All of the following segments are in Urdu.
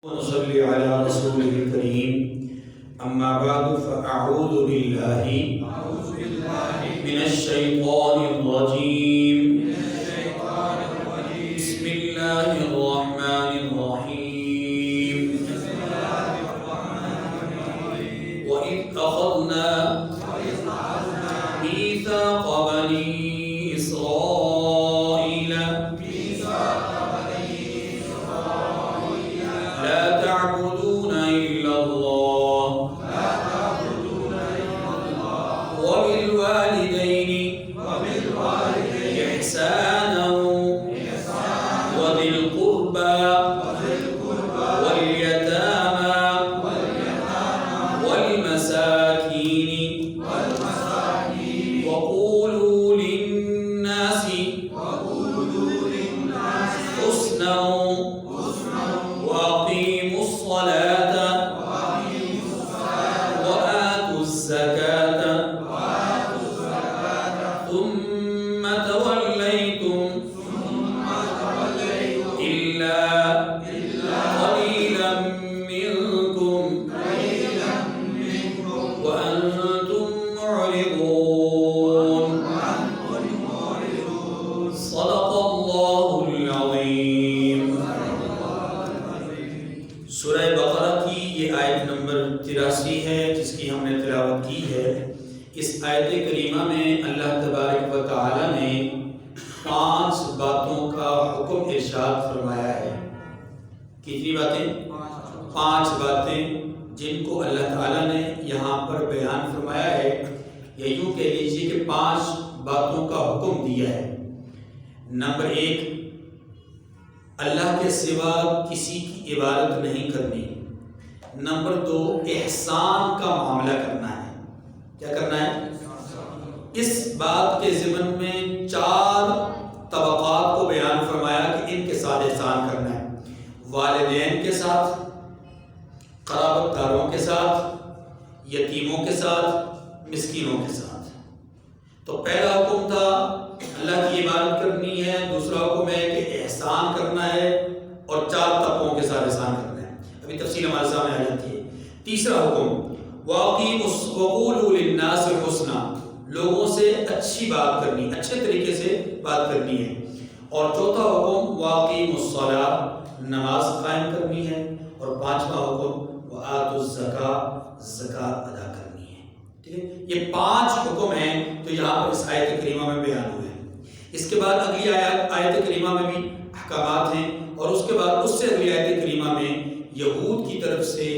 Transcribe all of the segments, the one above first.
ونصلي على رسوله الكريم أما بعد فأعوذ بالله من الشيطان الرجيم بسم الله الرحمن الرحيم وإذ أخذنا ميثاق بني إسرائيل لا تعبدون إلا الله وبالوالدين إحسانا وذي القربى واليتامى والمساكين وقولوا للناس حسنا وأقيموا الصلاة وآتوا الزكاة ثم توليتم إلا قليلا منكم وأنتم معرضون صدق الله العظيم. سورہ بقرہ کی یہ آیت نمبر 83 ہے جس کی ہم نے تلاوت کی ہے. اس آیت کریمہ میں اللہ تبارک و تعالی نے 5 باتوں کا حکم ارشاد فرمایا ہے. کتنی باتیں؟ 5 باتیں جن کو اللہ تعالیٰ نے یہاں پر بیان فرمایا ہے، یا یوں کہہ لیجیے کہ 5 باتوں کا حکم دیا ہے. نمبر 1، اللہ کے سوا کسی کی عبادت نہیں کرنی. نمبر 2، احسان کا معاملہ کرنا ہے. کیا کرنا ہے؟ اس بات کے ضمن میں 4 طبقات کو بیان فرمایا کہ ان کے ساتھ احسان کرنا ہے. والدین کے ساتھ، قرابت داروں کے ساتھ، یتیموں کے ساتھ، مسکینوں کے ساتھ. تو پہلا حکم تھا اللہ کی عبادت کرنی ہے، دوسرا حکم ہے کہ احسان کرنا ہے، اور 4 طبقوں کے ساتھ احسان کرنا ہے. ابھی تفصیل ہمارے سامنے آ جاتی ہے. تیسرا حکم وَقُولُوا لِلنَّاسِ حُسْنًا، لوگوں سے اچھی بات کرنی، اچھے طریقے سے بات کرنی ہے. اور چوتھا حکم وَأَقِيمُوا الصَّلَاةَ، نماز قائم کرنی ہے. اور 5واں حکم وَآتُوا الزَّكَاةَ، زکوٰۃ ادا کرنی ہے. ٹھیک ہے، یہ 5 حکم ہیں تو یہاں پر اس آیت کریمہ میں بیان ہوئے ہیں. اس کے بعد اگلی آیت کریمہ میں بھی احکامات ہیں، اور اس کے بعد اس سے اگلی آیت کریمہ میں یہود کی طرف سے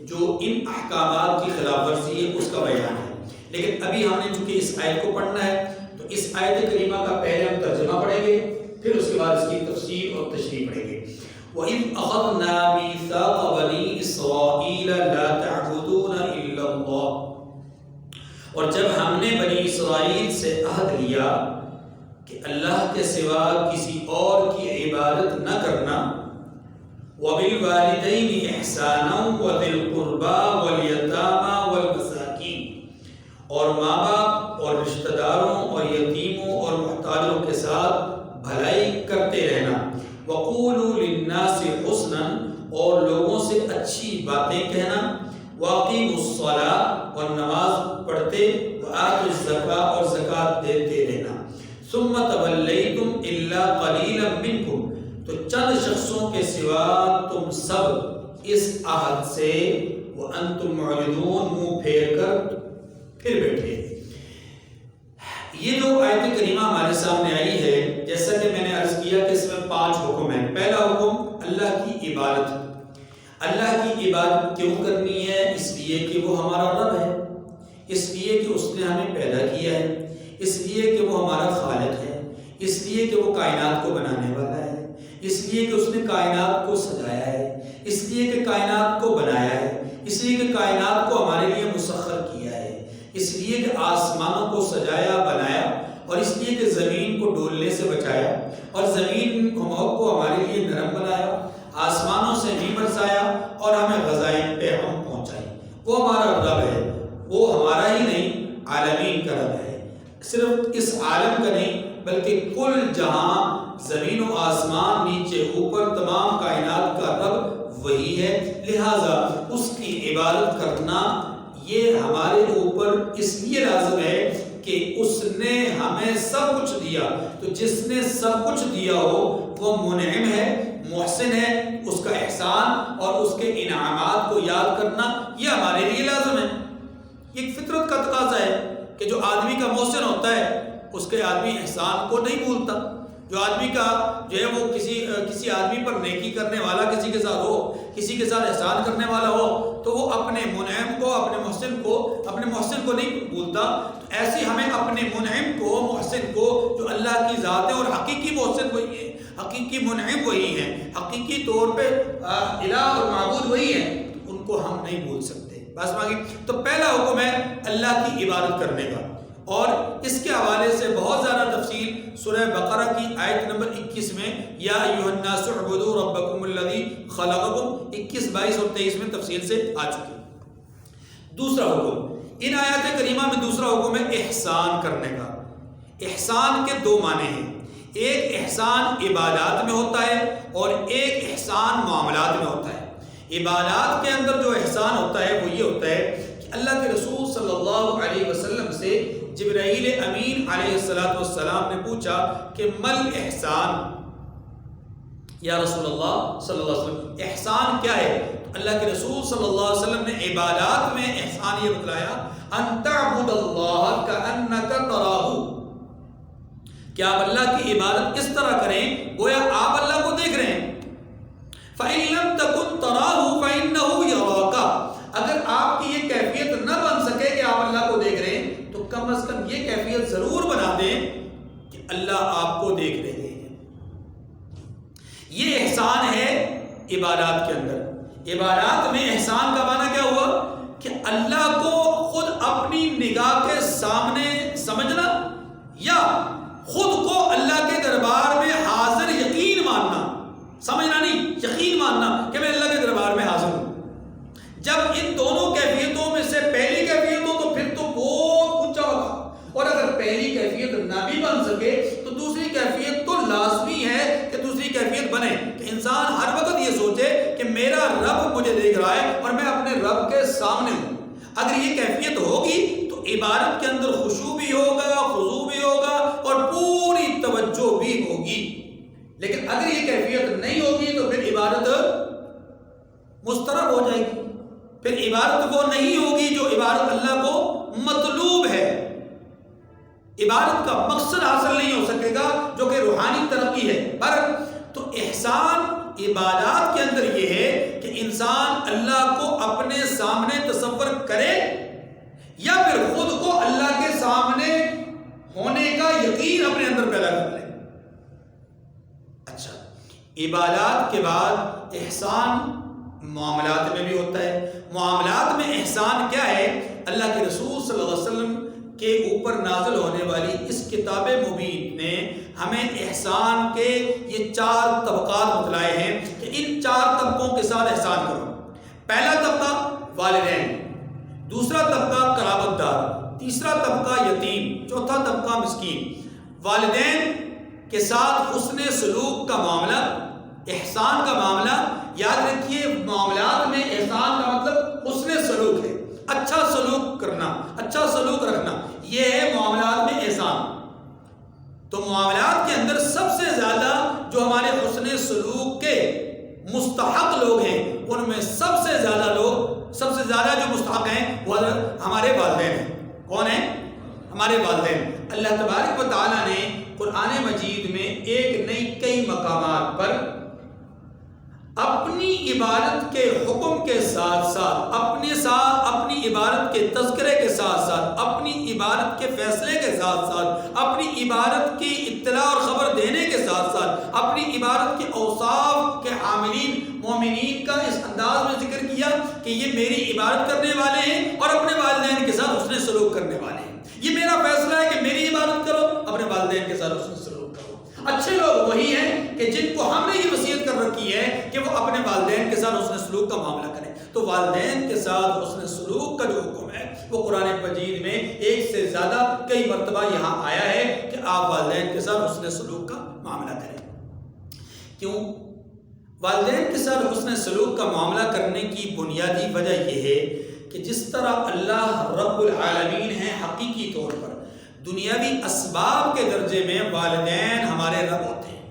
جو ان احکامات کی خلاف ورزی ہے اس کا بیان ہے. لیکن ابھی ہم نے چونکہ اس آیت کو پڑھنا ہے تو اس آیت کریمہ کا پہلے ہم ترجمہ پڑھیں گے، پھر اس کے بعد اس کی تفسیر اور تشریح پڑھیں گے. وَإِذْ أَخَذْنَا مِيثَاقَ بَنِي إِسْرَائِيلَ لَا تَعْبُدُونَ إِلَّا اللَّهَ، اور جب ہم نے بنی اسرائیل سے عہد لیا کہ اللہ کے سوا کسی اور کی عبادت نہ کرنا. وَبِالْوَالِدَيْنِ إِحْسَانًا وَذِي الْقُرْبَى وَالْيَتَامَى وَالْمَسَاكِينِ، اور ماں باپ اور رشتہ داروں اور یتیموں اور محتاجوں کے ساتھ بھلائی کرتے رہنا. وَقُولُوا لِلنَّاسِ حُسْنًا، اور لوگوں سے اچھی باتیں کہنا. وَأَقِيمُوا الصَّلَاةَ، اور نماز پڑھتے. وَآتُوا الزَّكَاةَ، اور زکوٰۃ دیتے رہنا. ثُمَّ تَوَلَّيْتُمْ إِلَّا قَلِيلًا مِنْكُمْ، تو چند شخصوں کے سوا تم سب اس عہد سے وَأَنْتُمْ مُعْرِضُونَ، منہ پھیر کر پھر بیٹھے. یہ جو آیت کریمہ ہمارے سامنے آئی ہے، جیسا کہ میں نے عرض کیا کہ اس میں 5 حکم ہیں. پہلا حکم اللہ کی عبادت. اللہ کی عبادت کیوں کرنی ہے؟ اس لیے کہ وہ ہمارا رب ہے، اس لیے کہ اس نے ہمیں پیدا کیا ہے، اس لیے کہ وہ ہمارا خالق ہے، اس لیے کہ وہ کائنات کو بنانے والا ہے، اس لیے کہ اس نے کائنات کو سجایا ہے، اس لیے کہ کائنات کو بنایا ہے، اس لیے کہ کائنات کو ہمارے لیے مسخر کیا ہے، اس لیے کہ آسمانوں کو سجایا بنایا، اور اس لیے کہ زمین کو ڈولنے سے بچایا، اور زمین کو ہمارے لیے نرم بنایا، آسمانوں سے بھی برسایا، اور ہمیں غذائیں پہ ہم پہنچائی. وہ ہمارا رب ہے. وہ ہمارا ہی نہیں، عالمین کا رب ہے. صرف اس عالم کا نہیں بلکہ کل جہاں، زمین و آسمان، نیچے اوپر، تمام کائنات کا رب وہی ہے، لہذا اس کی عبادت کرنا یہ ہمارے اوپر اس لیے لازم ہے کہ اس نے ہمیں سب کچھ دیا، تو جس نے سب کچھ دیا ہو وہ منعم ہے، محسن ہے، اس کا احسان اور اس کے انعامات کو یاد کرنا یہ ہمارے لیے لازم ہے۔ ایک فطرت کا تقاضا ہے کہ جو آدمی کا محسن ہوتا ہے اس کے آدمی احسان کو نہیں بھولتا، جو آدمی کا جو ہے وہ کسی آدمی پر نیکی کرنے والا کسی کے ساتھ ہو، کسی کے ساتھ احسان کرنے والا ہو، تو وہ اپنے منعم کو، اپنے محسن کو نہیں بھولتا۔ تو ایسے ہمیں اپنے منعم کو، محسن کو، جو اللہ کی ذات ہے اور حقیقی محسن وہی ہے، حقیقی منعم وہی ہے، حقیقی طور پہ الہ اور معبود وہی ہے، تو ان کو ہم نہیں بھول سکتے۔ بس مانگی تو پہلا حکم ہے اللہ کی عبادت کرنے کا، اور اس کے حوالے سے بہت زیادہ تفصیل سورہ بقرہ کی آیت نمبر 21 میں یا ایھا الناس اعبدوا ربکم الذی خلقکم 21، 22 اور 23 میں تفصیل سے آ چکی۔ دوسرا حکم ان آیات کریمہ میں، دوسرا حکم ہے احسان کرنے کا۔ احسان کے دو معنی ہیں، ایک احسان عبادات میں ہوتا ہے اور ایک احسان معاملات میں ہوتا ہے۔ عبادات کے اندر جو احسان ہوتا ہے وہ یہ ہوتا ہے کہ اللہ کے رسول صلی اللہ علیہ وسلم سے جبرائیل امین علیہ السلام نے پوچھا کہ مل احسان، یا رسول اللہ صلی اللہ علیہ وسلم احسان کیا ہے؟ تو اللہ کے رسول صلی اللہ علیہ وسلم نے عبادات میں احسان یہ بتلایا، ان تعبد اللہ کأنک تراہ، کہ آپ اللہ کی عبادت اس طرح کریں گویا آپ اللہ کو دیکھ رہے ہیں۔ فَإِن لَمْ تَكُنْ تَرَاهُ فَإِنَّهُ يَرَاكَ، اگر آپ کی یہ کیفیت نہ بن سکے کہ آپ اللہ کو دیکھ رہے ہیں تو کم از کم یہ کیفیت ضرور بنا دیں کہ اللہ آپ کو دیکھ رہے ہیں۔ یہ احسان ہے عبادات کے اندر۔ عبادات میں احسان کا معنی کیا ہوا کہ اللہ کو خود اپنی نگاہ کے سامنے سمجھنا، یا خود کو اللہ کے دربار میں حاضر یقین ماننا، سمجھنا نہیں، یقین ماننا کہ میں اللہ کے دربار میں حاضر ہوں۔ جب ان دونوں کیفیتوں میں سے پہلی کیفیت ہو تو پھر تو بہت اونچا ہوگا، اور اگر پہلی کیفیت نہ بھی بن سکے تو دوسری کیفیت تو لازمی ہے کہ دوسری کیفیت بنے، کہ انسان ہر وقت یہ سوچے کہ میرا رب مجھے دیکھ رہا ہے اور میں اپنے رب کے سامنے ہوں۔ اگر یہ کیفیت ہوگی تو عبادت کے اندر خشوع بھی ہوگا، خضوع بھی ہوگا اور پوری توجہ بھی ہوگی۔ لیکن اگر یہ کیفیت نہیں ہوگی تو پھر عبادت مضطرب ہو جائے گی، پھر عبادت وہ نہیں ہوگی جو عبادت اللہ کو مطلوب ہے۔ عبادت کا مقصد حاصل نہیں ہو سکے گا جو کہ روحانی ترقی ہے۔ تو احسان عبادات کے اندر یہ ہے کہ انسان اللہ کو اپنے سامنے تصور کرے یا پھر خود کو اللہ کے سامنے ہونے کا یقین اپنے اندر پیدا کر لے۔ اچھا، عبادات کے بعد احسان معاملات میں بھی ہوتا ہے۔ معاملات میں احسان کیا ہے؟ اللہ کے رسول صلی اللہ علیہ وسلم کے اوپر نازل ہونے والی اس کتاب مبین نے ہمیں احسان کے یہ 4 طبقات بتلائے ہیں کہ ان 4 طبقوں کے ساتھ احسان کرو۔ پہلا طبقہ والدین، دوسرا طبقہ قرابت دار، تیسرا طبقہ یتیم، چوتھا طبقہ مسکین۔ والدین کے ساتھ حسن سلوک کا معاملہ، احسان کا معاملہ، یاد رکھیے معاملات میں احسان کا مطلب حسن سلوک ہے، اچھا سلوک کرنا، اچھا سلوک رکھنا، یہ ہے معاملات میں احسان۔ تو معاملات کے اندر سب سے زیادہ جو ہمارے حسن سلوک کے مستحق لوگ ہیں، ان میں سب سے زیادہ جو مستحق ہیں وہ ہمارے والدین ہیں۔ کون ہیں؟ ہمارے والدین۔ اللہ تبارک و تعالیٰ نے قرآن مجید میں ایک نہیں کئی مقامات پر اپنی عبادت کے حکم کے ساتھ ساتھ اپنی عبادت کے تذکرے کے ساتھ ساتھ، اپنی عبادت کے فیصلے کے ساتھ ساتھ، اپنی عبادت کی اطلاع اور خبر دینے کے ساتھ ساتھ، اپنی عبادت کے اوصاف کے عاملین مومنین کا اس انداز میں ذکر کیا کہ یہ میری عبادت کرنے والے ہیں اور اپنے والدین کے ساتھ حسن سلوک کرنے والے ہیں۔ یہ میرا فیصلہ ہے کہ میری عبادت کرو، اپنے والدین کے ساتھ حسن سلوک کرو۔ اچھے لوگ وہی ہیں کہ جن کو ہم نے یہ وصیت کر رکھی ہے کہ وہ اپنے والدین کے ساتھ حسن سلوک کا معاملہ کریں۔ تو والدین کے ساتھ حسن سلوک کا جو حکم ہے وہ قرآن مجید میں ایک سے زیادہ کئی مرتبہ یہاں آیا ہے کہ آپ والدین کے ساتھ حسن سلوک کا معاملہ کریں۔ کیوں؟ والدین کے ساتھ حسن سلوک کا معاملہ کرنے کی بنیادی وجہ یہ ہے کہ جس طرح اللہ رب العالمین ہیں حقیقی طور پر، دنیاوی اسباب کے درجے میں والدین ہمارے رب ہوتے ہیں۔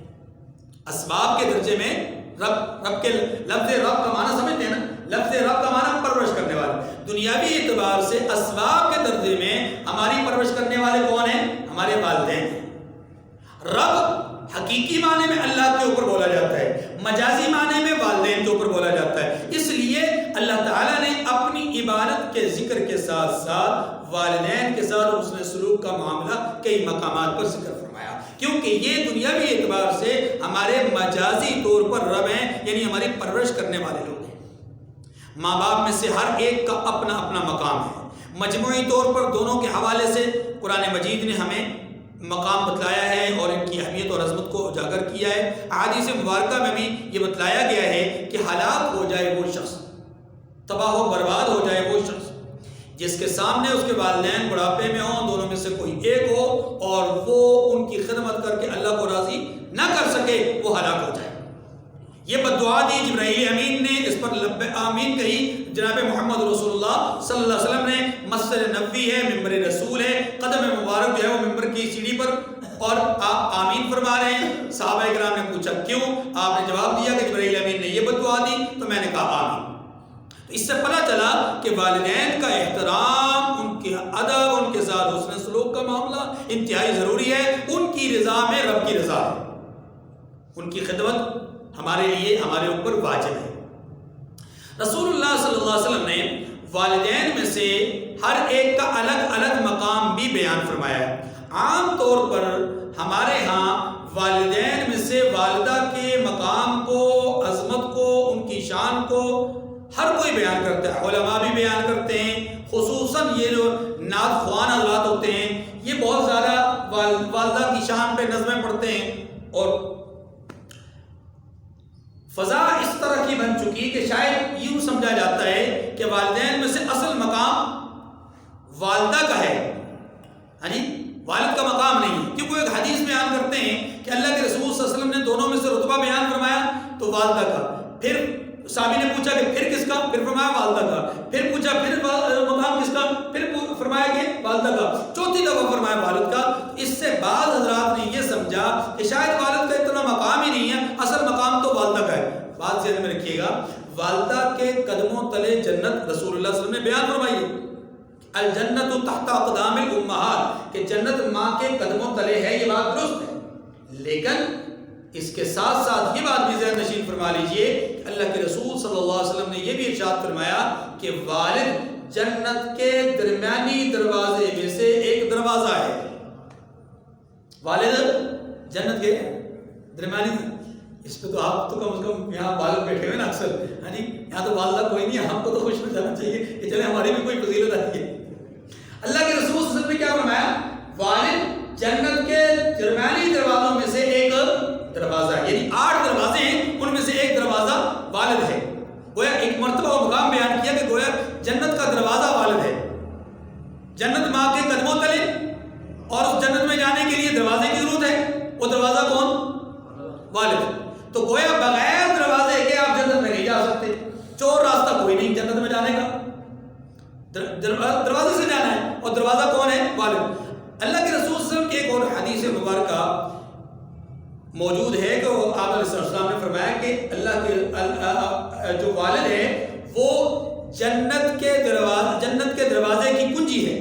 اسباب کے درجے میں رب کے لفظ رب کا معنی سمجھتے ہیں نا، لفظ رب کا معنی پرورش کرنے والے۔ دنیاوی اعتبار سے اسباب کے درجے میں ہماری پرورش کرنے والے کون ہیں؟ ہمارے والدین ہیں۔ رب حقیقی معنی میں اللہ کے اوپر بولا جاتا ہے، مجازی معنی میں والدین کے اوپر بولا جاتا ہے۔ اس لیے اللہ تعالیٰ نے اپنی عبادت کے ذکر کے ساتھ ساتھ والدین کے ساتھ حسن سلوک کا معاملہ کئی مقامات پر ذکر فرمایا، کیونکہ یہ دنیاوی اعتبار سے ہمارے مجازی طور پر رب ہیں، یعنی ہماری پرورش کرنے والے لوگ ہیں۔ ماں باپ میں سے ہر ایک کا اپنا اپنا مقام ہے۔ مجموعی طور پر دونوں کے حوالے سے قرآن مجید نے ہمیں مقام بتلایا ہے اور ان کی اہمیت اور عظمت کو اجاگر کیا ہے۔ احادیث مبارکہ میں بھی یہ بتلایا گیا ہے کہ ہلاک ہو جائے وہ شخص، تباہ و برباد ہو جائے وہ شخص جس کے سامنے اس کے والدین بڑھاپے میں ہوں، دونوں میں سے کوئی ایک ہو اور وہ ان کی خدمت کر کے اللہ کو راضی نہ کر سکے، وہ ہلاک ہو جائے۔ یہ بد دعا دی جبرائیل امین نے، اس پر لب آمین کہی جناب محمد رسول اللہ صلی اللہ علیہ وسلم نے۔ مسجد نبوی ہے، ممبر رسول ہے، قدم مبارک جو ہے وہ ممبر کی سیڑھی پر، اور آپ آمین فرما رہے ہیں۔ صحابہ کرام نے پوچھا کیوں؟ آپ نے جواب دیا کہ جبرائیل امین نے یہ بد دعا دی، تو میں نے کہا آمین۔ اس سے پتہ چلا کہ والدین کا احترام، ان کے ادب، ان کے ساتھ حسن سلوک کا معاملہ انتہائی ضروری ہے۔ ان کی رضا میں رب کی رضا ہے، ان کی خدمت ہمارے لیے، ہمارے اوپر واجب ہے۔ رسول اللہ صلی اللہ علیہ وسلم نے والدین میں سے ہر ایک کا الگ الگ مقام بھی بیان فرمایا ہے۔ عام طور پر ہمارے ہاں والدین میں سے والدہ کے مقام کو، عظمت کو، ان کی شان کو ہر کوئی بیان کرتا ہے، علماء بھی بیان کرتے ہیں، خصوصاً یہ جو نعت خوان حضرات ہوتے ہیں یہ بہت زیادہ والدہ کی شان پہ نظمیں پڑھتے ہیں، اور فضا اس طرح کی بن چکی کہ شاید یوں سمجھا جاتا ہے کہ والدین میں سے اصل مقام والدہ کا ہے، ہاں جی، والد کا مقام نہیں ہے، کیونکہ وہ ایک حدیث بیان کرتے ہیں کہ اللہ کے رسول صلی اللہ علیہ وسلم نے دونوں میں سے رتبہ بیان فرمایا تو والدہ کا، پھر صحابی نے پوچھا کہ پھر کس کا؟ پھر فرمایا والدہ کا، پھر پوچھا پھر مقام کس کا؟ پھر فرمایا کہ والدہ کا، چوتھی دفعہ فرمایا والد کا۔ اس سے بعض حضرات نے یہ سمجھا کہ شاید والد کا اتنا مقام ہی نہیں ہے، اصل مقام تو والدہ کا ہے۔ بات ذہن میں رکھیے گا، والدہ کے قدموں تلے جنت رسول اللہ صلی اللہ علیہ وسلم نے بیان فرمائی ہے، الجنت تحت اقدام الامہات، کہ جنت ماں کے قدموں تلے ہے، یہ بات درست ہے، لیکن اس کے ساتھ ساتھ یہ بات بھی ذہن نشین فرما لیجئے کہ اللہ کے رسول صلی اللہ علیہ وسلم نے یہ بھی ارشاد فرمایا کہ والد جنت کے درمیانی دروازے میں سے ایک دروازہ ہے۔ والد جنت کے درمیانی، اس پہ تو آپ تو کم از کم یہاں والد بیٹھے ہوئے نا اکثر، ہاں جی، یہاں تو والدہ کوئی نہیں ہے، ہم کو تو خوش ہو جانا چاہیے کہ چلے ہماری بھی کوئی فضیلت آئی ہے۔ اللہ کے رسول صلی اللہ علیہ وسلم نے کیا فرمایا؟ والد جنت کے درمیانی دروازوں میں سے ایک دروازہ ہے، یعنی 8 دروازے ہیں، ان میں سے ایک دروازہ والد ہے۔ گویا ایک مرتبہ وہ مقام بیان کیا کہ گویا جنت کا دروازہ والد ہے، جنت ماں کے قدموں تلے، اور اس جنت میں جانے کے لیے دروازے کی ضرورت ہے، وہ دروازہ کون؟ والد۔ تو گویا بغیر دروازے کے آپ جنت میں نہیں جا سکتے، چور راستہ کوئی نہیں جنت میں جانے کا، دروازے سے جانا ہے، اور دروازہ کون ہے؟ والد۔ اللہ کے رسول صلی اللہ علیہ وسلم کی ایک اور حدیث مبارکہ موجود ہے کہ آپ علیہ السلام نے فرمایا کہ اللہ کے جو والد ہے وہ جنت کے دروازے کی کنجی ہے۔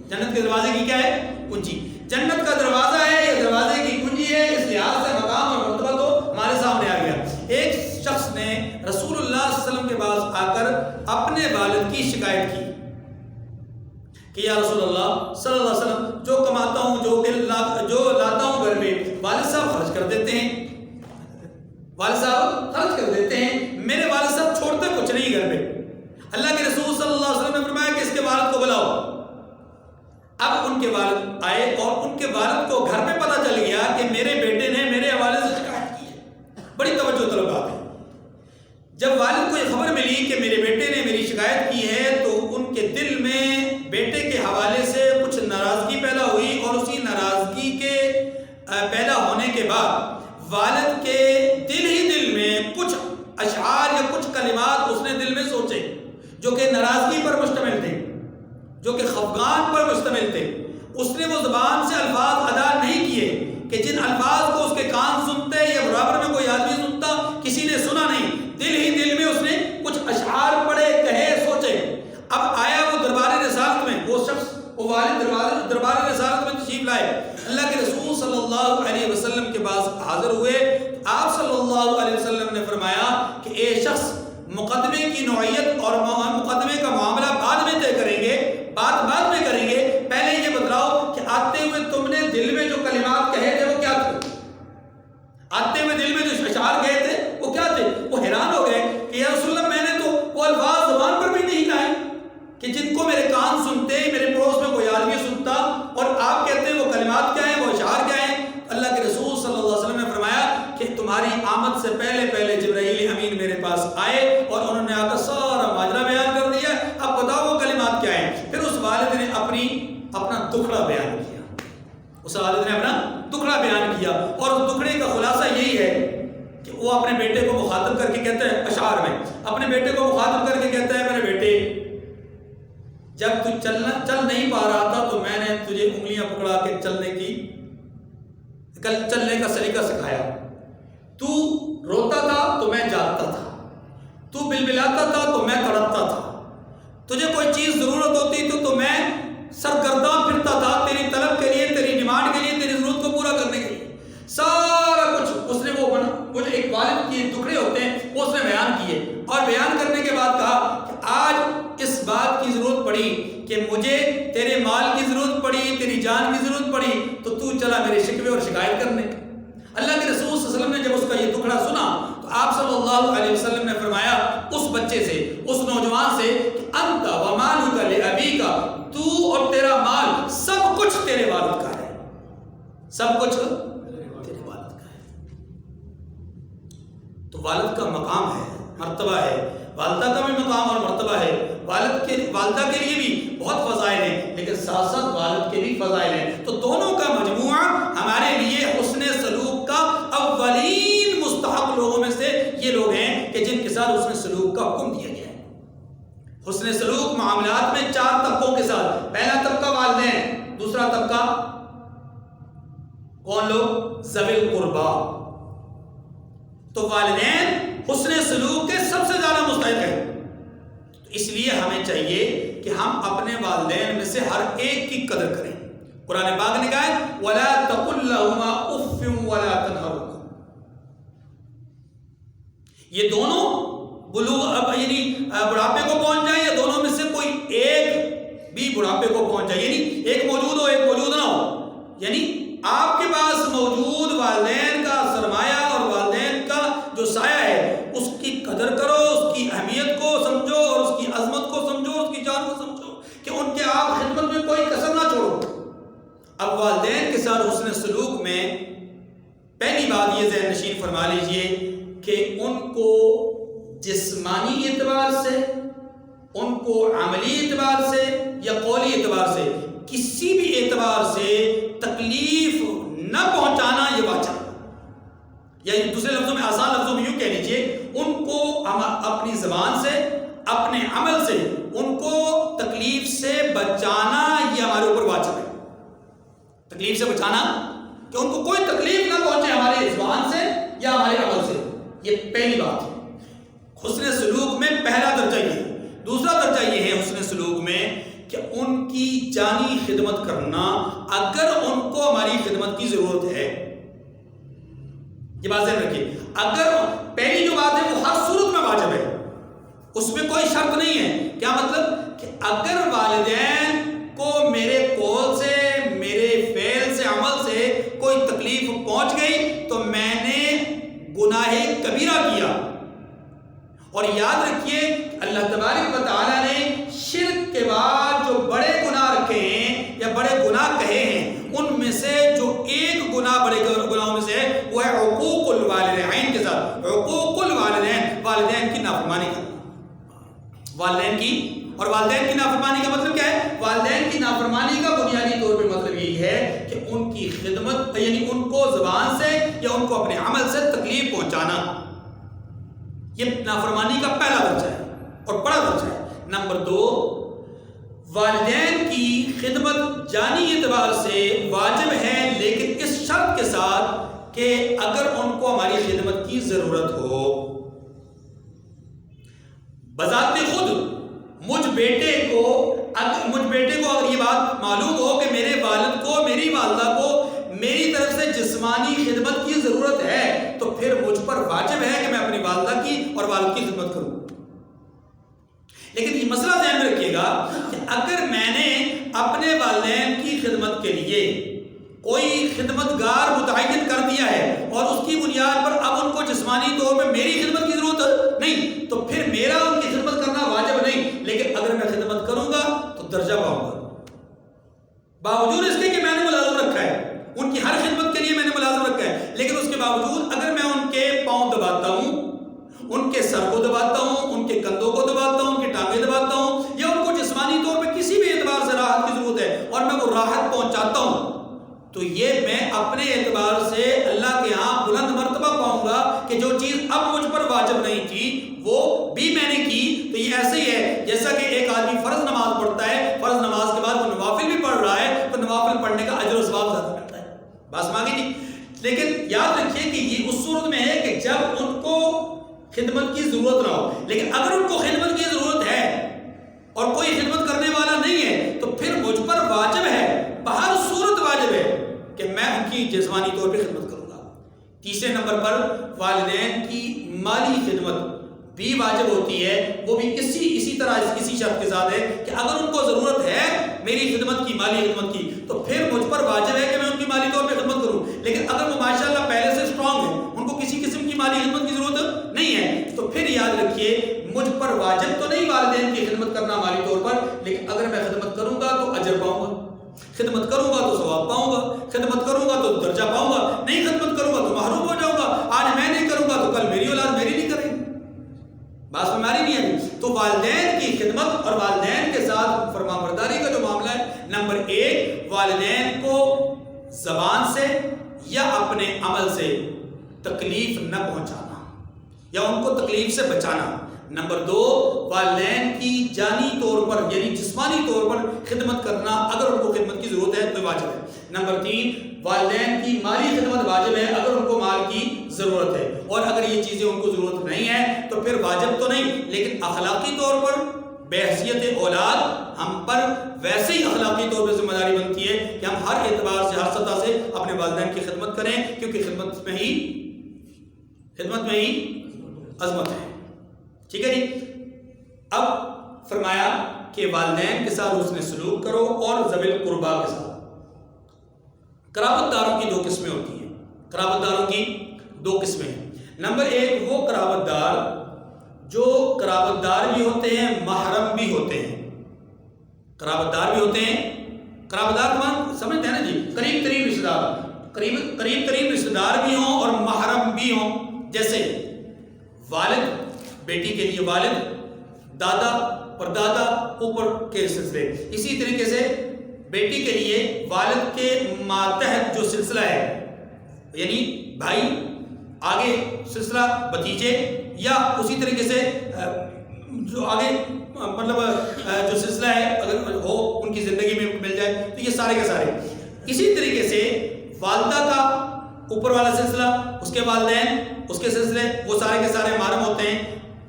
جنت کے دروازے کی کیا ہے؟ کنجی۔ جنت کا دروازہ ہے، یہ دروازے کی کنجی ہے، اس لحاظ سے مقام اور مرتبہ تو ہمارے سامنے آ گیا۔ ایک شخص نے رسول اللہ صلی اللہ علیہ وسلم کے پاس آ کر اپنے والد کی شکایت کی کہ یا رسول اللہ صلی اللہ علیہ وسلم، جو کماتا ہوں، جو لاتا ہوں گھر میں، والد صاحب خرچ کر دیتے ہیں، میرے والد صاحب چھوڑتے کچھ نہیں گھر میں۔ اللہ کے رسول صلی اللہ علیہ وسلم نے فرمایا کہ اس کے والد کو بلاؤ۔ اب ان کے والد آئے اور ان کے والد کو گھر میں پتہ چل گیا کہ میرے بیٹے نے میرے حوالے سے شکایت کی ہے۔ بڑی توجہ طلب بات ہے۔ جب والد کو یہ خبر ملی کہ میرے بیٹے نے میری شکایت کی ہے تو ان کے دل میں بیٹے کے حوالے سے کچھ ناراضگی پیدا ہوئی، اور اسی ناراضگی کے پیدا ہونے کے بعد والد کے دل ہی دل میں کچھ افغان پر مشتمل تھے. اس نے وہ زبان سے الفاظ ادا نہیں کیے کہ جن الفاظ کو اس کے کان سنتے یا برابر میں کوئی آدمی سنتا کسی نے سنا نہیں. دل ہی دل میں اس نے کچھ اشعار پڑھے, کہے, سوچے. اب آیا وہ دربار رسالت میں, وہ شخص وہ والد دربار رسالت میں تشریف لائے. اللہ کے رسول صلی اللہ علیہ وسلم کے پاس حاضر ہوئے. آپ صلی اللہ علیہ وسلم نے فرمایا کہ اے شخص, مقدمے کی نوعیت اور مقدمے کا معاملہ بعد میں طے کریں گے, بات بعد میں کریں گے. پہلے یہ بتلاؤ کہ آتے ہوئے تم نے دل میں جو کلمات کہے تھے وہ کیا تھے؟ آتے ہوئے دل میں جو اشعار کہے تھے وہ کیا تھے؟ وہ حیران ہو گئے کہ یا رسول اللہ, میں نے تو وہ الفاظ زبان پر بھی نہیں لائے کہ جن کو میرے کان سنتے, میرے پڑوس میں کوئی آدمی سنتا, اور آپ کہتے ہیں وہ کلمات کیا ہیں, وہ اشعار کیا ہیں؟ اللہ کے رسول صلی اللہ علیہ وسلم نے فرمایا کہ تمہاری آمد سے پہلے پہلے جبرائیل امین میرے پاس آئے اور انہوں نے آ کر سارا ماجرا بیان کر دیا. اب بتاؤ وہ کلمات کیا ہیں؟ پھر اس والد نے اپنا دکھڑا بیان کیا. اس والد نے اپنا دکھڑا بیان کیا, اور اس دکھڑے کا خلاصہ یہی ہے کہ وہ اپنے بیٹے کو مخاطب کر کے کہتا ہے, اشعار میں اپنے بیٹے کو مخاطب کر کے کہتا ہے, میرے بیٹے, جب تو چل نہیں پا رہا تھا تو میں نے تجھے انگلیاں پکڑا کے چلنے کا سلیقہ سکھایا. تو روتا تھا تو میں جاگتا تھا, تو بلبلاتا تھا تو میں تڑپتا تھا, تجھے کوئی چیز ضرورت ہوتی تو میں سرگرداں پھرتا تھا تیری طلب کے لیے, تیری ڈیمانڈ کے لیے, تیری ضرورت کو پورا کرنے کے لیے. سارا کچھ اس نے وہ جو ایک والد کے ٹکڑے ہوتے ہیں وہ اس نے بیان کیے, اور بیان کرنے کے بعد کہا کہ آج اس بات کی ضرورت پڑی کہ مجھے تیرے مال کی ضرورت پڑی, تیری جان کی ضرورت پڑی, تو چلا میرے شکوے اور شکایت کرنے. اللہ کے رسول صلی اللہ علیہ وسلم نے جب اس کا یہ ٹکڑا سنا تو آپ صلی اللہ علیہ وسلم نے فرمایا اس بچے سے, اس نوجوان سے کہ انت و مالک لابیک, تو اور تیرا مال سب کچھ تیرے والد کا ہے, سب کچھ تیرے والد کا ہے. تو والد کا مقام ہے, مرتبہ ہے, والدہ کا بھی مقام اور مرتبہ ہے. والدہ کے لیے بھی بہت فضائل ہیں, لیکن ساتھ ساتھ والد کے بھی فضائل ہیں. تو دونوں کا مجموعہ ہمارے لیے حسن سلوک کا اولین مستحق لوگوں میں سے یہ لوگ ہیں کہ جن کے ساتھ حسن سلوک کا حکم دیا گیا ہے. حسن سلوک معاملات میں 4 طبقوں کے ساتھ. پہلا طبقہ والدین, دوسرا طبقہ کون لوگ؟ ذوی القربا. تو والدین حسن سلوک کے سب سے زیادہ مستحق ہیں. تو اس لیے ہمیں چاہیے کہ ہم اپنے والدین میں سے ہر ایک کی قدر کریں. قرآن پاک نے کہا ہے وَلَا تَقُلْ لَهُمَا أُفٍّ وَلَا تَنْهَرْهُمَا. یہ دونوں یعنی بڑھاپے کو پہنچ جائے, یا دونوں میں سے کوئی ایک بھی بڑھاپے کو پہنچ جائے, یعنی ایک موجود ہو ایک موجود نہ ہو. یعنی آپ کے پاس موجود والدین کا سرمایہ اور والدین کا جو سایہ ہے اس کی قدر کرو, اس کی اہمیت کو سمجھو, اور اس کی عظمت کو سمجھو, اس کی جان کو سمجھو کہ ان کے آپ خدمت میں کوئی کسر نہ چھوڑو. اب والدین کے ساتھ حسن سلوک میں پہلی بات یہ ذہن نشین فرما لیجئے کہ ان کو جسمانی اعتبار سے, ان کو عملی اعتبار سے یا قولی اعتبار سے, کسی بھی اعتبار سے تکلیف نہ پہنچانا یہ واجب ہے. یا دوسرے لفظوں میں, آسان لفظوں میں یوں کہہ لیجئے, ان کو اپنی زبان سے, اپنے عمل سے ان کو تکلیف سے بچانا یہ ہمارے اوپر واجب ہے. تکلیف سے بچانا کہ ان کو کوئی تکلیف نہ پہنچے ہماری زبان سے یا ہمارے عمل سے, یہ پہلی بات ہے. حسن سلوک میں پہلا درجہ یہ ہے. دوسرا درجہ یہ ہے حسن سلوک میں کہ ان کی جانی خدمت کرنا اگر ان کو ہماری خدمت کی ضرورت ہے. یہ بات ذہن رکھیے, اگر پہلی جو بات ہے وہ ہر صورت میں واجب ہے, اس میں کوئی شرط نہیں ہے. کیا مطلب کہ اگر والدین کو میرے قول سے, میرے فعل سے, عمل سے کوئی تکلیف پہنچ گئی تو میں نے گناہ کبیرہ کیا. اور یاد رکھیے اللہ تبارک و تعالیٰ نے شرک کے بعد جو بڑے گناہ رکھے ہیں یا بڑے گناہ کہے ہیں, ان میں سے جو ایک گناہ بڑے گناہوں میں سے ہے وہ ہے عقوق الوالدین کے ساتھ. عقوق الوالدین, والدین کی نافرمانی کرنا. والدین کی, اور والدین کی نافرمانی کا مطلب کیا ہے؟ والدین کی نافرمانی کا بنیادی طور پہ مطلب یہی ہے کہ ان کی خدمت, یعنی ان کو زبان سے یا ان کو اپنے عمل سے تکلیف پہنچانا. یہ نافرمانی کا پہلا درجہ ہے اور بڑا درجہ ہے. نمبر 2, والدین کی خدمت جانی اعتبار سے واجب ہے، لیکن اس شرط کے ساتھ کہ اگر ان کو ہماری خدمت کی ضرورت ہو۔ بذات خود مجھ بیٹے کو اگر یہ بات معلوم ہو کہ میرے والد کو، میری والدہ کو میری طرف سے جسمانی خدمت کی ضرورت ہے، تو پھر مجھ پر واجب ہے کہ میں اپنی والدہ کی اور والد کی خدمت کروں۔ لیکن یہ مسئلہ ذہن میں رکھیے گا کہ اگر میں نے اپنے والدین کی خدمت کے لیے کوئی خدمتگار متعین کر دیا ہے اور اس کی بنیاد پر اب ان کو جسمانی طور پہ میری خدمت کی ضرورت نہیں، تو پھر میرا ان کی خدمت کرنا واجب نہیں، لیکن اگر میں خدمت کروں گا تو درجہ پاؤں گا، باوجود اس کے کہ میں نے ملازم رکھا ہے، ان کی ہر خدمت کے لیے میں نے ملازم رکھا ہے، لیکن اس کے باوجود اگر میں ان کے پاؤں دباتا ہوں، ان کے سر کو دباتا ہوں، ان کے کندھوں کو دباتا ہوں، ان کی ٹانگیں دباتا ہوں، یا ان کو جسمانی طور پہ کسی بھی اعتبار سے راحت کی ضرورت ہے اور میں وہ راحت پہنچاتا ہوں، تو یہ میں اپنے اعتبار سے اللہ کے ہاں بلند مرتبہ پاؤں گا کہ جو چیز اب مجھ پر واجب نہیں تھی وہ بھی میں نے کی۔ تو یہ ایسے ہی ہے جیسا کہ ایک آدمی فرض نماز پڑھتا ہے، فرض نماز کے بعد وہ نوافل بھی پڑھ رہا ہے، تو نوافل پڑھنے کا اجر و ثواب زیادہ ملتا ہے، بس مانگی جی۔ لیکن یاد رکھیے کہ یہ اس صورت میں ہے کہ جب ان کو خدمت کی ضرورت نہ ہو، لیکن اگر ان کو خدمت کی ضرورت ہے اور کوئی خدمت کرنے والا نہیں ہے تو پھر مجھ پر واجب ہے، بہر صورت واجب ہے کہ میں ان کی جسمانی طور پہ خدمت کروں گا۔ تیسرے نمبر پر والدین کی مالی خدمت بھی واجب ہوتی ہے، وہ بھی اسی طرح اسی شرط کے ساتھ ہے کہ اگر ان کو ضرورت ہے میری خدمت کی، مالی خدمت کی، تو پھر مجھ پر واجب ہے کہ میں ان کی مالی طور پہ خدمت کروں۔ لیکن اگر وہ ماشاءاللہ پہلے سے اسٹرانگ ہے، ان کو کسی قسم کی مالی خدمت کی ضرورت نہیں ہے، تو پھر یاد رکھیے مجھ پر واجب تو نہیں والدین کی خدمت کرنا مالی طور پر، لیکن اگر میں خدمت کروں گا تو اجر پاؤں گا، خدمت کروں گا تو ثواب پاؤں گا، خدمت کروں گا تو درجہ پاؤں گا، نہیں خدمت کروں گا تو محروم ہو جاؤں گا، آج میں نہیں کروں گا تو کل میری اولاد میری نہیں کرے گی، بات میں ہماری نہیں ہے۔ تو والدین کی خدمت اور والدین کے ساتھ فرمانبرداری کا جو معاملہ ہے، نمبر ایک والدین کو زبان سے یا اپنے عمل سے تکلیف نہ پہنچانا یا ان کو تکلیف سے بچانا۔ نمبر دو والدین کی جانی طور پر یعنی جسمانی طور پر خدمت کرنا اگر ان کو خدمت کی ضرورت ہے تو واجب ہے۔ نمبر تین والدین کی مالی خدمت واجب ہے اگر ان کو مال کی ضرورت ہے، اور اگر یہ چیزیں ان کو ضرورت نہیں ہے تو پھر واجب تو نہیں، لیکن اخلاقی طور پر بحیثیت اولاد ہم پر ویسے ہی اخلاقی طور پر ذمہ داری بنتی ہے کہ ہم ہر اعتبار سے، ہر سطح سے اپنے والدین کی خدمت کریں، کیونکہ خدمت میں ہی عظمت ہے۔ ٹھیک ہے جی۔ اب فرمایا کہ والدین کے ساتھ حسن سلوک کرو اور ذوی القربا کے ساتھ۔ قرابت داروں کی دو قسمیں ہوتی ہیں، قرابت داروں کی دو قسمیں ہیں۔ نمبر ایک وہ قرابت دار جو قرابت دار بھی ہوتے ہیں، محرم بھی ہوتے ہیں۔ قرابت دار بھی ہوتے ہیں، قرابت دار کمان سمجھتے ہیں نا جی، قریب ترین رشتہ دار، قریب ترین رشتہ دار بھی ہوں اور محرم بھی ہوں، جیسے والد بیٹی کے لیے والد، دادا اور دادا اوپر کے سلسلے، اسی طریقے سے بیٹی کے لیے والد کے ماتحت جو سلسلہ ہے یعنی بھائی، آگے سلسلہ بھتیجے، یا اسی طریقے سے جو آگے مطلب جو سلسلہ ہے اگر ہو ان کی زندگی میں مل جائے تو یہ سارے کے سارے۔ اسی طریقے سے والدہ کا اوپر والا سلسلہ، اس کے والدین، اس کے سلسلے، وہ سارے کے سارے محرم ہوتے ہیں۔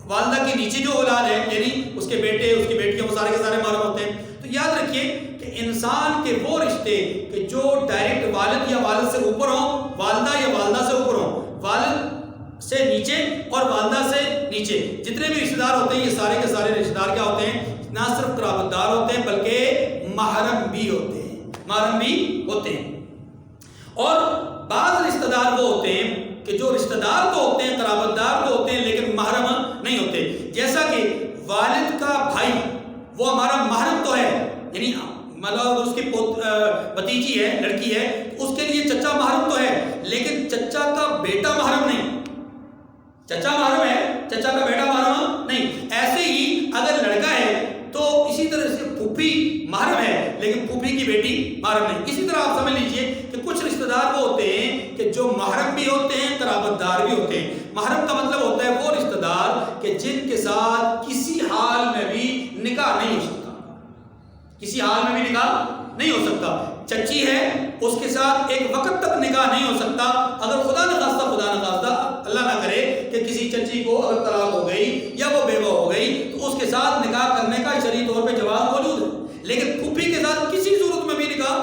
والدہ کے نیچے جو اولاد ہے یعنی اس کے بیٹے، اس کی بیٹیاں، وہ سارے کے سارے محرم ہوتے ہیں۔ تو یاد رکھیے کہ انسان کے وہ رشتے کہ جو ڈائریکٹ والد یا والد سے اوپر ہوں، والدہ یا والدہ سے اوپر ہوں، والد سے نیچے اور والدہ سے نیچے، جتنے بھی رشتہ دار ہوتے ہیں یہ سارے کے سارے رشتہ دار کیا ہوتے ہیں؟ نہ صرف قرابت دار ہوتے ہیں بلکہ محرم بھی ہوتے ہیں، محرم بھی ہوتے ہیں۔ اور بعض رشتہ دار وہ ہوتے ہیں کہ جو رشتہ دار تو ہوتے ہیں، قرابت دار تو ہوتے ہیں لیکن محرم نہیں ہوتے، جیسا کہ والد کا بھائی وہ ہمارا محرم تو ہے، یعنی مطلب اس کی بھتیجی ہے، لڑکی ہے، اس کے لیے چچا محرم تو ہے، لیکن چچا کا بیٹا محرم نہیں۔ چچا محرم ہے، چچا کا بیٹا محرم نہیں۔ ایسے ہی اگر لڑکا ہے تو اسی طرح سے پھوپھی محرم ہے لیکن پھوپھی کی بیٹی محرم نہیں۔ اسی طرح آپ سمجھ لیجئے کہ کچھ رشتہ دار وہ ہوتے ہیں کہ جو محرم بھی ہوتے ہیں، قرابت دار بھی ہوتے ہیں۔ محرم کا مطلب ہوتا ہے وہ رشتہ دار کہ جن کے ساتھ کسی حال میں بھی نکاح نہیں ہو سکتا، کسی حال میں بھی نکاح نہیں ہو سکتا. چچی ہے اس کے ساتھ ایک وقت تک نکاح نہیں ہو سکتا. اگر خدا نخواستہ اللہ نہ کرے کہ کسی چچی کو اگر طلاق ہو گئی یا وہ بیوہ ہو گئی تو اس کے ساتھ نکاح کرنے کا شرعی طور پہ جواز موجود ہے. لیکن پھوپھی کے ساتھ کسی صورت میں بھی نکاح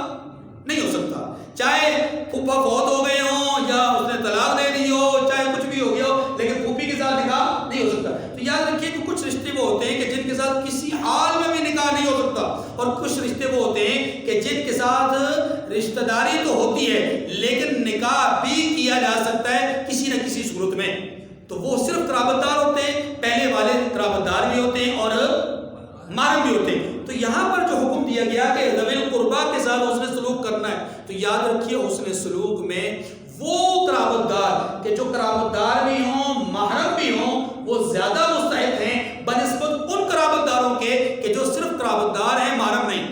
نہیں ہو سکتا. چاہے پھوپھا فوت ہو گئے ہوں یا اس نے طلاق دے دی ہو, چاہے کچھ بھی ہو گیا ہو, لیکن پھوپھی کے ساتھ نکاح نہیں ہو سکتا. تو یاد رکھیے کہ کچھ رشتے وہ ہوتے ہیں کہ جن کے ساتھ کسی حال میں بھی نکاح نہیں ہو سکتا, اور کچھ رشتے وہ ہوتے ہیں کہ جن کے ساتھ رشتہ داری تو ہوتی ہے لیکن نکاح بھی کیا جا سکتا ہے کسی نہ کسی صورت میں. تو وہ صرف قرابت دار ہوتے ہیں, پہلے والے قرابت دار بھی ہوتے ہیں اور محرم بھی ہوتے ہیں. تو یہاں پر جو حکم دیا گیا کہ ذوی القربا کے ساتھ حسن سلوک کرنا ہے, تو یاد رکھیے حسن سلوک میں وہ قرابت دار کہ جو قرابت دار بھی ہوں محرم بھی ہوں وہ زیادہ مستحق ہیں بنسبت ان قرابت داروں کے کہ جو صرف قرابت دار ہیں محرم نہیں.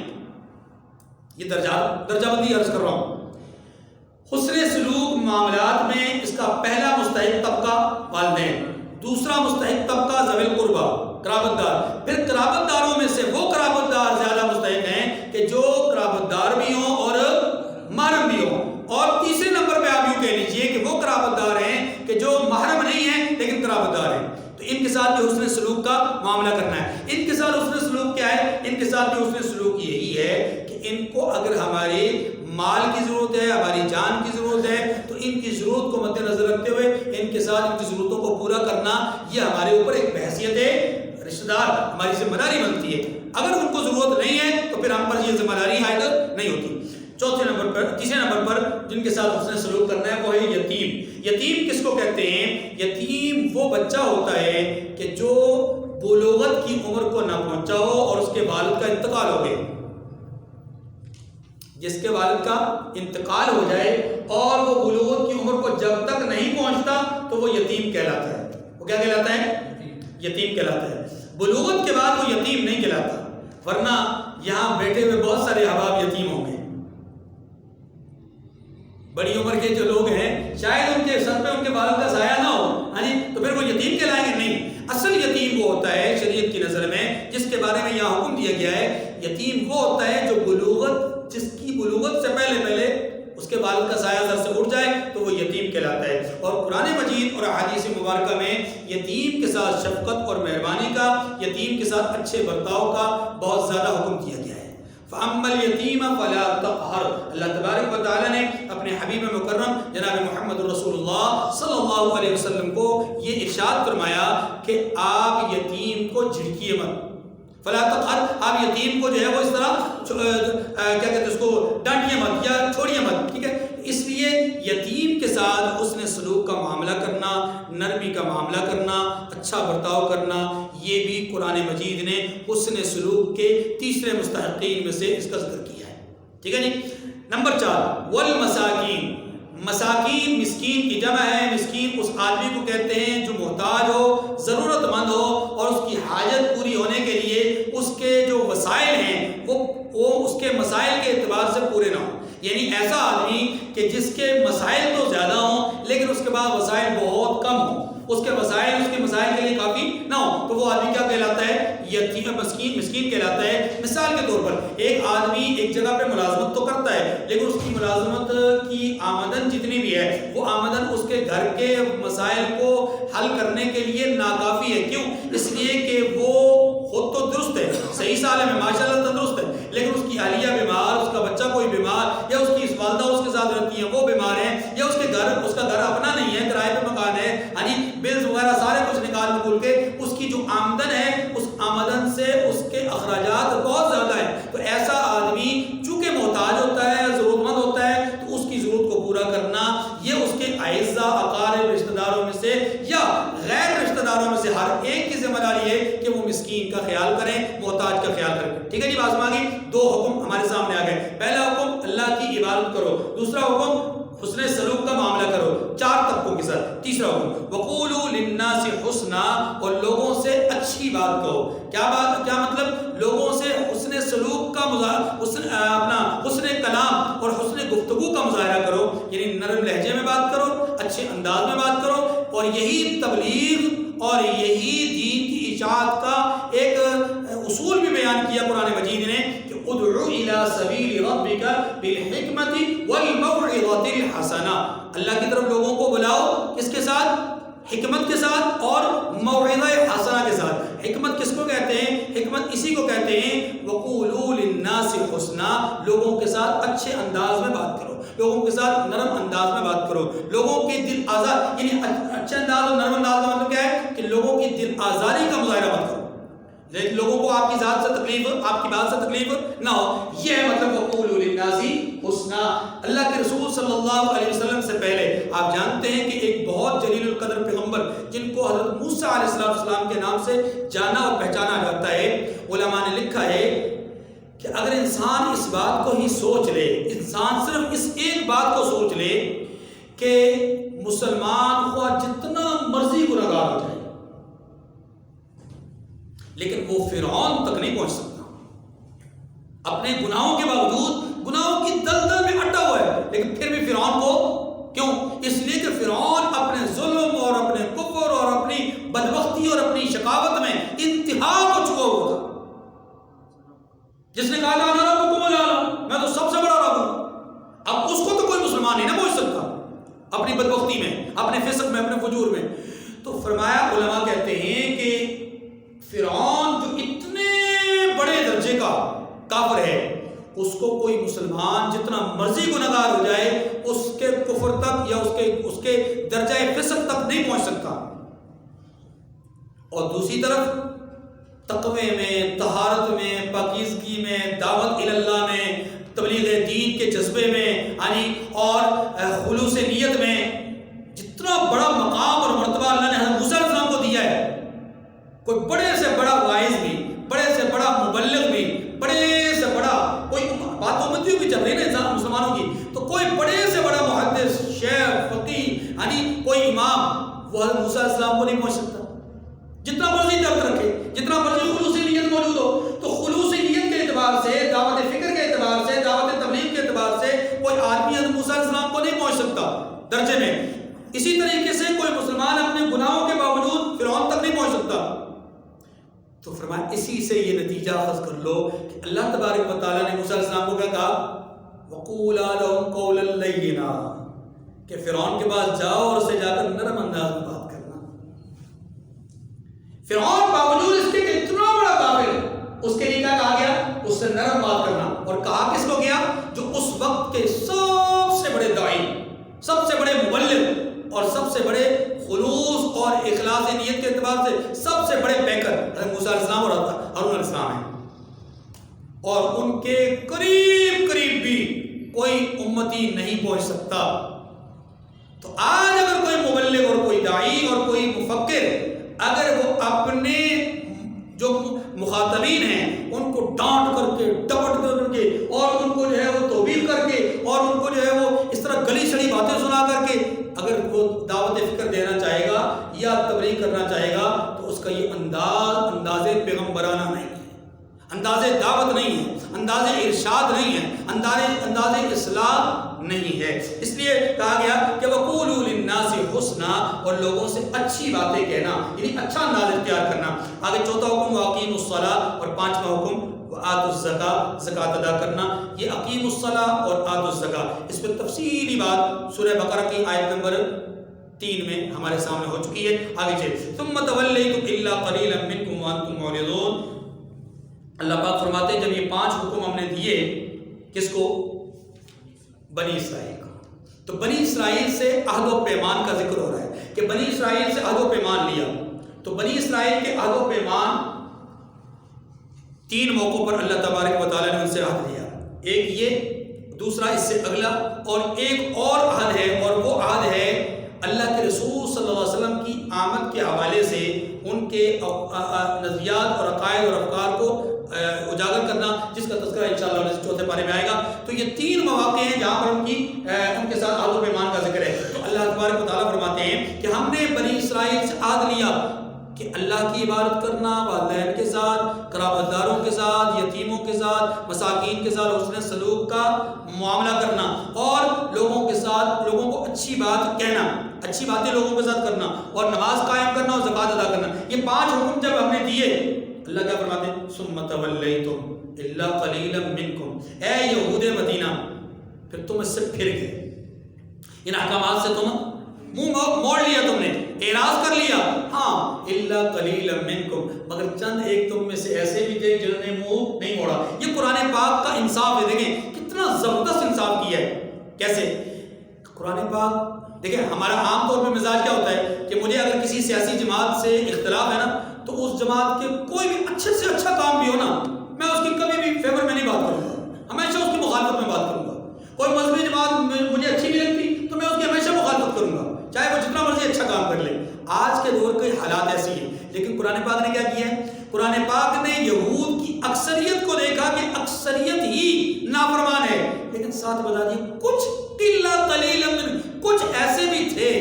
یہ درجہ بندی عرض کر رہا ہوں. حسن سلوک معاملات میں اس کا پہلا مستحق طبقہ والدین, دوسرا مستحق طبقہ ذوی القربا قرابت دار, پھر قرابت داروں میں سے وہ قرابت دار زیادہ مستحق ہیں کہ جو قرابت دار بھی ہوں اور محرم بھی ہوں, اور تیسرے نمبر پہ آپ یوں کہہ لیجئے کہ وہ قرابت دار ہیں کہ جو محرم نہیں ہیں لیکن قرابت دار ہیں. تو ان کے ساتھ بھی حسن سلوک کا معاملہ کرنا ہے. ان کے ساتھ حسن سلوک کیا ہے؟ ان کے ساتھ بھی حسن سلوک یہی ہے کہ ان کو اگر ہمارے مال کی ضرورت ہے, ہماری جان کی ضرورت ہے, تو ان کی ضرورت کو مد نظر رکھتے ہوئے ان کے ساتھ ان کی ضرورتوں کو پورا کرنا یہ ہمارے اوپر ایک بحیثیت ہے رشتہ دار, ہماری ذمہ داری بنتی ہے. اگر ان کو ضرورت نہیں ہے تو پھر ہم پر یہ ذمہ داری عائد نہیں ہوتی. تیسرے نمبر پر جن کے ساتھ حسن سلوک کرنا ہے وہ ہے یتیم. یتیم کس کو کہتے ہیں؟ یتیم وہ بچہ ہوتا ہے کہ جو بلوغت کی عمر کو نہ پہنچا ہو اور اس کے والد کا انتقال ہو گئے. جس کے والد کا انتقال ہو جائے اور وہ بلوغت کی عمر کو جب تک نہیں پہنچتا تو وہ یتیم کہلاتا ہے. وہ کیا کہلاتا ہے؟ یتیم کہلاتا ہے. بلوغت کے بعد وہ یتیم نہیں کہلاتا. ورنہ یہاں بیٹھے ہوئے بہت سارے احباب یتیم ہوں گے. بڑی عمر کے جو لوگ ہیں شاید ان کے سر پہ ان کے والد کا سایہ نہ ہو, ہاں جی, تو پھر وہ یتیم کہلائیں گے؟ نہیں. اصل یتیم وہ ہوتا ہے شریعت کی نظر میں جس کے بارے میں یہاں حکم دیا گیا ہے. یتیم وہ ہوتا ہے جو بلوغت, جس کی بلوغت سے پہلے اس کے والد کا سایہ سر سے اٹھ جائے تو وہ یتیم کہلاتا ہے. اور قرآن مجید اور احادیث مبارکہ میں یتیم کے ساتھ شفقت اور مہربانی کا, یتیم کے ساتھ اچھے برتاؤ کا بہت زیادہ حکم دیا گیا ہے. فَأَمَّا الْيَتِيمَ فَلَا تَقْهَرْ. اللہ تبارک و تعالیٰ نے اپنے حبیب مکرم جناب محمد رسول اللہ صلی اللہ علیہ وسلم کو یہ ارشاد فرمایا کہ آپ یتیم کو جھڑکیے مت. فلا تقہر, آپ یتیم کو جو ہے وہ اس طرح کیا کہتے ہیں اس کو ڈانٹیے مت یا چھوڑیے مت. ٹھیک ہے, اس لیے یتیم کے ساتھ حسن سلوک کا معاملہ کرنا, نرمی کا معاملہ کرنا, اچھا برتاؤ کرنا, یہ بھی قرآن مجید نے حسن سلوک کے تیسرے مستحقین میں سے اس کا ذکر کیا ہے. ٹھیک ہے جی. نمبر 4 والمساکین. مساکین مسکین کی جمع ہے. مسکین اس آدمی کو کہتے ہیں جو محتاج ہو, ضرورت مند ہو اور اس کی حاجت پوری ہونے کے لیے اس کے جو وسائل ہیں وہ اس کے مسائل کے اعتبار سے پورے نہ ہوں. یعنی ایسا آدمی کہ جس کے مسائل تو زیادہ ہوں لیکن اس کے بعد وسائل بہت کم ہوں, اس کے وسائل اس کے مسائل کے لیے کافی نہ ہو, تو وہ آدمی کیا کہلاتا ہے؟ یتیم مسکین کہلاتا ہے. مثال کے طور پر ایک آدمی ایک جگہ پہ ملازمت تو کرتا ہے لیکن اس کی ملازمت کی آمدن جتنی بھی ہے وہ آمدن اس کے گھر کے مسائل کو حل کرنے کے لیے ناکافی ہے. کیوں؟ اس لیے کہ وہ خود تو درست ہے, صحیح سال ہے, ماشاء اللہ تندرست ہے, لیکن اس کی اہلیہ بیمار, اس کا بچہ کوئی بیمار, یا اس کی والدہ اس کے ساتھ رہتی ہیں وہ بیمار ہیں, یا اس کا گھر اپنا نہیں ہے, کرائے پہ مکان ہے, یعنی بلز وغیرہ سارے کچھ نکال نکول کے اس کی جو آمدن ہے اس آمدن سے اس کے اخراجات بہت زیادہ ہیں. تو ایسا آدمی چونکہ محتاج ہوتا ہے, ضرورت مند ہوتا ہے, تو اس کی ضرورت کو پورا کرنا یہ اس کے اعزاء اقارب رشتہ داروں میں سے یا غیر رشتہ داروں میں سے ہر ایک کی ذمہ داری ہے کہ وہ مسکین کا خیال کریں, محتاج کا خیال کریں. ٹھیک ہے جی. بات سمجھ گئی. 2 حکم ہمارے سامنے آ گئے. پہلا حکم اللہ کی عبادت کرو, دوسرا حکم حسن سلوک کا معاملہ کرو 4 طبقوں کے ساتھ, تیسرا حکم وقولوا للناس حسنا, اور لوگوں سے اچھی بات کہو. کیا مطلب؟ لوگوں سے حسن سلوک کا حسن کلام اور حسن گفتگو کا مظاہرہ کرو, یعنی نرم لہجے میں بات کرو, اچھے انداز میں بات کرو. اور یہی تبلیغ اور یہی دین کی اشاعت کا ایک اصول بھی بیان کیا قرآن مجید نے کہ ادعو الی سبیل ربک بالحکمت والموعظۃ الحسنہ، اللہ کی طرف لوگوں کو بلاؤ، کس کے ساتھ؟ حکمت کے ساتھ اور موعظہ حسنہ کے ساتھ۔ حکمت کس کو کہتے ہیں؟ حکمت اسی کو کہتے ہیں وقولوا للناس حسنا، لوگوں کے ساتھ اچھے انداز میں بات کرو، لوگوں کے ساتھ نرم انداز میں بات کرو، لوگوں کے دل آزار، یعنی اچھے انداز اور نرم انداز کا مطلب کیا ہے کہ لوگوں کی دل آزاری کا مظاہرہ مت کرو، لیکن لوگوں کو آپ کی ذات سے تکلیف، آپ کی بات سے تکلیف نہ ہو، یہ ہے مطلب وقولوا للناس حسنا۔ اللہ کے رسول صلی اللہ علیہ وسلم سے پہلے آپ جانتے ہیں کہ ایک بہت جلیل القدر پیغمبر جن کو حضرت موسیٰ علیہ السلام کے نام سے جانا اور پہچانا جاتا ہے، علماء نے لکھا ہے کہ اگر انسان اس بات کو ہی سوچ لے، انسان صرف اس ایک بات کو سوچ لے کہ مسلمان خواہ جتنا مرضی گناہگار ہو جائے لیکن وہ فرعون تک نہیں پہنچ سکتا، اپنے گناہوں کے باوجود گناہوں کی دلدل میں اٹا ہوا ہے، لیکن پھر بھی فرعون کو کیوں؟ اس لیے کہ فرعون اپنے ظلم اور اپنے کفر اور اپنی بدبختی اور اپنی شقاوت میں انتہا کو چھوا ہوا تھا، جس نے کہا تھا انا ربکم الاعلی، میں تو سب سے بڑا رب ہوں۔ اب اس کو تو کوئی مسلمان نہیں نہ پہنچ سکتا اپنی بدبختی میں، اپنے فسق میں، اپنے فجور میں۔ تو فرمایا، علماء کہتے ہیں کہ فرعون جو اتنے بڑے درجے کا کافر ہے، اس کو کوئی مسلمان جتنا مرضی گناہگار ہو جائے اس کے کفر تک یا اس کے درجہ فسق تک نہیں پہنچ سکتا۔ اور دوسری طرف تقوی میں، طہارت میں، پاکیزگی میں، دعوت اللہ میں، تبلیغ دین کے جذبے میں اور خلوص نیت میں جتنا بڑا مقام اور مرتبہ اللہ نے حضرت موسیٰ علیہ السلام کو دیا ہے، کوئی بڑے سے بڑا واعظ بھی، بڑے سے بڑا مبلغ بھی، بڑے سے بڑا کوئی بات امتیوں کی چل رہی ہے نا مسلمانوں کی، تو کوئی بڑے سے بڑا محدث، شیخ، فقیہ کوئی امام وہ حضرت موسیٰ علیہ السلام کو نہیں پہنچ سکتا، جتنا مرضی درد رکھے، جتنا مرضی خلوص نیت موجود ہو۔ تو خلوص نیت کے اعتبار سے، دعوت فکر کے اعتبار سے، دعوت تبلیغ کے اعتبار سے کوئی آدمی حضرت موسیٰ علیہ السلام کو نہیں پہنچ سکتا درجے میں۔ اسی طریقے سے کوئی مسلمان اپنے گناہوں کے باوجود فرعون تک نہیں پہنچ سکتا۔ تو فرمایا اسی سے یہ نتیجہ اخذ کر لو کہ اللہ تبارک و تعالیٰ نے موسیٰ علیہ السلام کو کیا کہا؟ وَقُولَا لَهُمْ قَوْلًا لَيِّنًا، کہ فرعون کے پاس جاؤ اور اسے جا کر نرم انداز میں بات کرنا۔ فرعون باوجود اس کے اتنا بڑا کافر، اس کے لیے کیا کہا گیا؟ اس سے نرم بات کرنا۔ اور کہا کس کو گیا؟ جو اس وقت کے سب سے بڑے داعی، سب سے بڑے مبلغ اور سب سے بڑے خلوص اور اخلاص نیت کے اعتبار سے سب سے بڑے پیکر حضرت موسیٰ علیہ السلام اور ہارون علیہ السلام ہیں، اور ان کے قریب قریب بھی کوئی امتی نہیں پہنچ سکتا۔ تو آج اگر کوئی مبلغ اور کوئی داعی اور کوئی مفکر اگر وہ اپنے جو مخاطبین ہیں ان کو ڈانٹ کر کے، ڈپٹ کر کے، اور ان کو جو ہے وہ توبیخ کر کے، اور ان کو جو ہے وہ اس طرح گلی سڑی باتیں سنا کر کے اگر وہ دعوت فکر دینا چاہے گا یا تبلیغ کرنا چاہے گا، تو اس کا یہ انداز پیغمبرانہ نہیں ہے، انداز دعوت نہیں ہے، انداز ارشاد نہیں ہے، انداز اصلاح نہیں ہے۔ اس لیے کہا گیا کہ وَقُولُوا لِلنَّاسِ حُسْنًا، اور لوگوں سے اچھی باتیں کہنا، یعنی اچھا انداز اختیار کرنا۔ آگے چوتھا حکم وَأَقِیمُوا الصَّلَاةَ، اور پانچواں حکم وَآتُوا الزَّکَاةَ، زکوٰۃ ادا کرنا۔ یہ اقیم الصلاۃ اور آتوا الزکاۃ، اس پہ تفصیلی بات سورہ بقرہ کی آیت نمبر 3 میں ہمارے سامنے ہو چکی ہے۔ آگے چلیں، ثُمَّ تَوَلَّيْتُمْ إِلَّا قَلِيلًا مِنْكُمْ وَأَنْتُمْ مُعْرِضُونَ۔ اللہ پاک فرماتے ہیں جب یہ 5 حکم ہم نے دیے، کس کو؟ بنی اسرائیل کا، تو بنی اسرائیل سے عہد و پیمان کا ذکر ہو رہا ہے کہ بنی اسرائیل سے عہد و پیمان لیا۔ تو بنی اسرائیل کے عہد و پیمان 3 موقعوں پر اللہ تبارک و تعالیٰ نے ان سے عہد لیا، ایک یہ، دوسرا اس سے اگلا، اور ایک اور عہد ہے، اور وہ عہد ہے اللہ کے رسول صلی اللہ علیہ وسلم کی آمد کے حوالے سے ان کے نظریات اور عقائد اور افکار کو اجاگر کرنا، جس کا تذکرہ انشاءاللہ چوتھے پارے میں آئے گا۔ تو یہ 3 مواقع ہیں جہاں پر ان کے ساتھ عہد و پیمان کا ذکر ہے۔ تو اللہ تبارک و تعالیٰ فرماتے ہیں کہ ہم نے بنی اسرائیل سے عہد لیا کہ اللہ کی عبادت کرنا، والدین کے ساتھ، قرابت داروں کے ساتھ، یتیموں کے ساتھ، مساکین کے ساتھ حسن سلوک کا معاملہ کرنا، اور لوگوں کے ساتھ لوگوں کو اچھی بات کہنا، اچھی باتیں لوگوں کے ساتھ کرنا، اور نماز قائم کرنا اور زکوٰۃ ادا کرنا۔ یہ 5 حکم جب ہم نے دیے، اللہ کیا فرماتے ہیں؟ ثم تولیتم الا قلیلا منکم، اے یہود مدینہ پھر تم اس سے پھر گئے، ان احکامات سے تم منہ موڑ لیا، تم نے اعراض کر لیا، ہاں الا قلیلا منکم، مگر چند ایک تم میں سے ایسے بھی تھے جنہوں نے منہ نہیں موڑا۔ یہ قرآن پاک کا انصاف ہے، دیکھیں کتنا زبردست انصاف کیا ہے۔ کیسے؟ قرآن پاک دیکھیں، ہمارا عام طور پہ مزاج کیا ہوتا ہے کہ مجھے اگر کسی سیاسی جماعت سے اختلاف ہے نا تو اس جماعت کے کوئی بھی اچھے سے اچھا کام بھی ہو نا، میں اس کی کبھی بھی فیور میں نہیں بات کروں گا، ہمیشہ اس کی مخالفت میں بات کروں گا۔ کوئی مذہبی جماعت مجھے اچھی نہیں لگتی تو میں اس کی ہمیشہ مخالفت کروں گا، چاہے وہ جتنا مرضی اچھا کام کر لے۔ آج کے دور کے حالات ایسی ہیں، لیکن قرآن پاک نے کیا کیا ہے؟ قرآن پاک نے یہود کی اکثریت کو دیکھا کہ اکثریت ہی نافرمان ہے، لیکن ساتھ بتا دیا کچھ الا قلیلا من، کچھ ایسے بھی تھے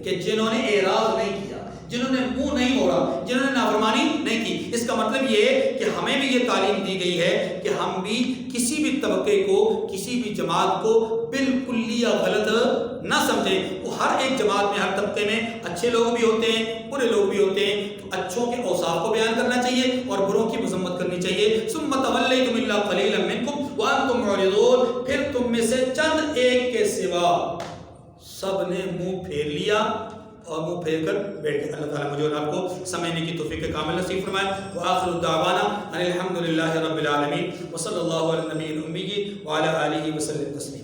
کہ جنہوں نے اعراض نہیں کیا، جنہوں نے منہ نہیں موڑا، جنہوں نے نافرمانی نہیں کی۔ اس کا مطلب یہ ہے کہ ہمیں بھی یہ تعلیم دی گئی ہے کہ ہم بھی کسی بھی طبقے کو، کسی بھی جماعت کو بالکلیہ غلط نہ سمجھیں۔ وہ ہر ایک جماعت میں، ہر طبقے میں اچھے لوگ بھی ہوتے ہیں، برے لوگ بھی ہوتے ہیں، تو اچھوں کے اوصاف کو بیان کرنا چاہیے اور بروں کی مذمت کرنی چاہیے۔ ثم تولیتم الا قلیلا منکم وانتم معرضون، پھر تم میں سے چند ایک کے سوا سب نے منہ پھیر لیا اور منہ پھیر کر بیٹھ گئے۔ اللہ تعالیٰ مجھے اور آپ کو سمجھنے کی توفیق کامل نصیب فرمائے۔ وآخر دعوانا ان الحمد للہ رب العالمین وصلی اللہ علی النبی الأمی وعلی آلہ وسلم تسلیما۔